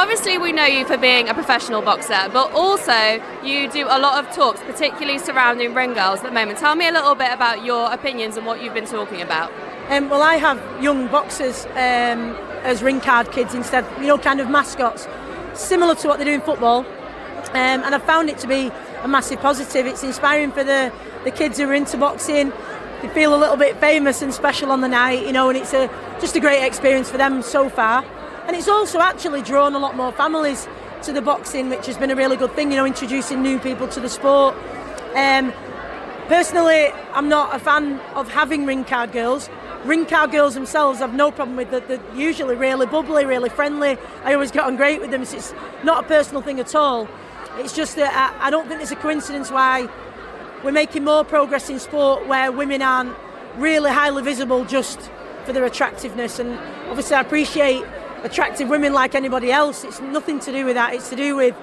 Obviously, we know you for being a professional boxer, but also you do a lot of talks, particularly surrounding ring girls at the moment. Tell me a little bit about your opinions and what you've been talking about. Well, I have young boxers as ring card kids instead, kind of mascots, similar to what they do in football. And I've found it to be a massive positive. It's inspiring for the kids who are into boxing. They feel a little bit famous and special on the night, and it's just a great experience for them so far. And it's also actually drawn a lot more families to the boxing, which has been a really good thing, introducing new people to the sport. Personally, I'm not a fan of having ring card girls. Ring card girls themselves have no problem with it. They're usually really bubbly, really friendly. I always get on great with them, so it's not a personal thing at all. It's just that I don't think there's a coincidence why we're making more progress in sport where women aren't really highly visible just for their attractiveness. And obviously I appreciate attractive women like anybody else. It's nothing to do with that. It's to do with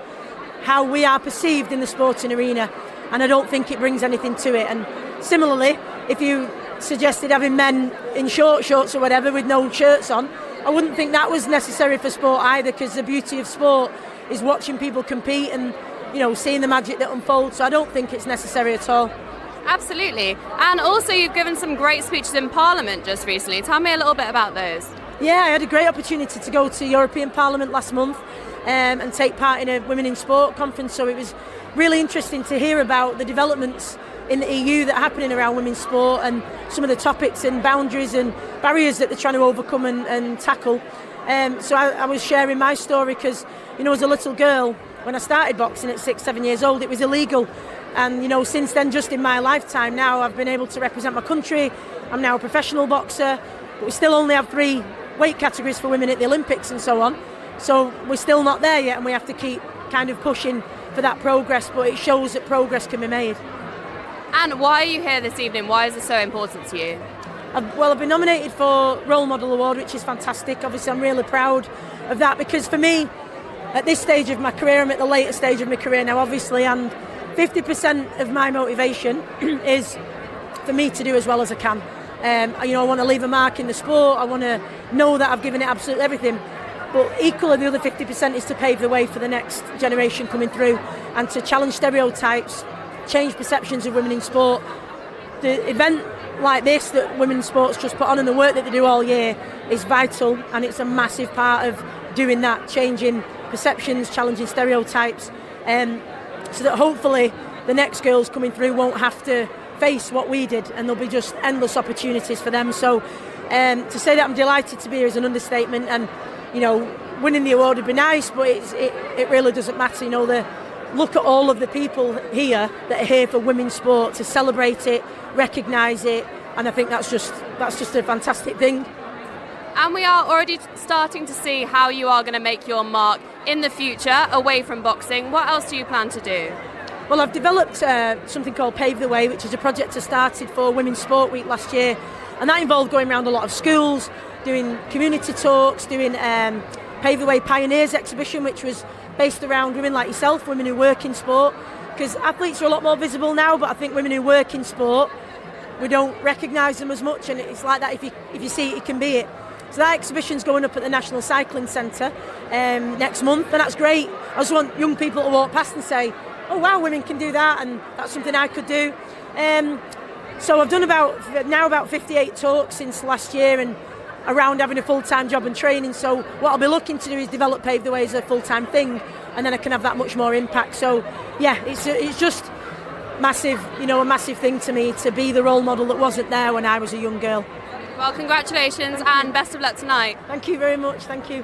how we are perceived in the sporting arena, and I don't think it brings anything to it. And similarly, if you suggested having men in short shorts or whatever with no shirts on, I wouldn't think that was necessary for sport either, because the beauty of sport is watching people compete and seeing the magic that unfolds. So I don't think it's necessary at all. Absolutely. And also you've given some great speeches in Parliament just recently. Tell me a little bit about those. Yeah, I had a great opportunity to go to European Parliament last month and take part in a Women in Sport conference, so it was really interesting to hear about the developments in the EU that are happening around women's sport and some of the topics and boundaries and barriers that they're trying to overcome and tackle. So I was sharing my story because, as a little girl, when I started boxing at 6-7 years old, it was illegal. And, since then, just in my lifetime now, I've been able to represent my country. I'm now a professional boxer, but we still only have 3 weight categories for women at the Olympics and so on. So we're still not there yet, and we have to keep kind of pushing for that progress, but it shows that progress can be made. And why are you here this evening? Why is it so important to you? I've been nominated for Role Model Award, which is fantastic. Obviously, I'm really proud of that, because for me, at this stage of my career, I'm at the later stage of my career now, obviously, and 50% of my motivation is for me to do as well as I can. I want to leave a mark in the sport. I want to know that I've given it absolutely everything. But equally, the other 50% is to pave the way for the next generation coming through and to challenge stereotypes, change perceptions of women in sport. The event like this that Women's Sports Trust put on and the work that they do all year is vital, and it's a massive part of doing that, changing perceptions, challenging stereotypes, so that hopefully the next girls coming through won't have to face what we did, and there'll be just endless opportunities for them. So to say that I'm delighted to be here is an understatement, and winning the award would be nice, but it really doesn't matter. Look at all of the people here that are here for women's sport, to celebrate it, recognise it, and I think that's just a fantastic thing. And we are already starting to see how you are going to make your mark in the future away from boxing. What else do you plan to do? Well, I've developed something called Pave the Way, which is a project I started for Women's Sport Week last year, and that involved going around a lot of schools, doing community talks, doing Pave the Way Pioneers exhibition, which was based around women like yourself, women who work in sport, because athletes are a lot more visible now, but I think women who work in sport, we don't recognise them as much, and it's like that, if you see it, you can be it. So that exhibition's going up at the National Cycling Centre next month, and that's great. I just want young people to walk past and say, oh wow, women can do that, and that's something I could do. So I've done about 58 talks since last year, and around having a full-time job and training. So what I'll be looking to do is develop Pave the Way as a full-time thing, and then I can have that much more impact. So yeah, it's just massive, a massive thing to me to be the role model that wasn't there when I was a young girl. Well, congratulations and best of luck tonight. Thank you very much. Thank you.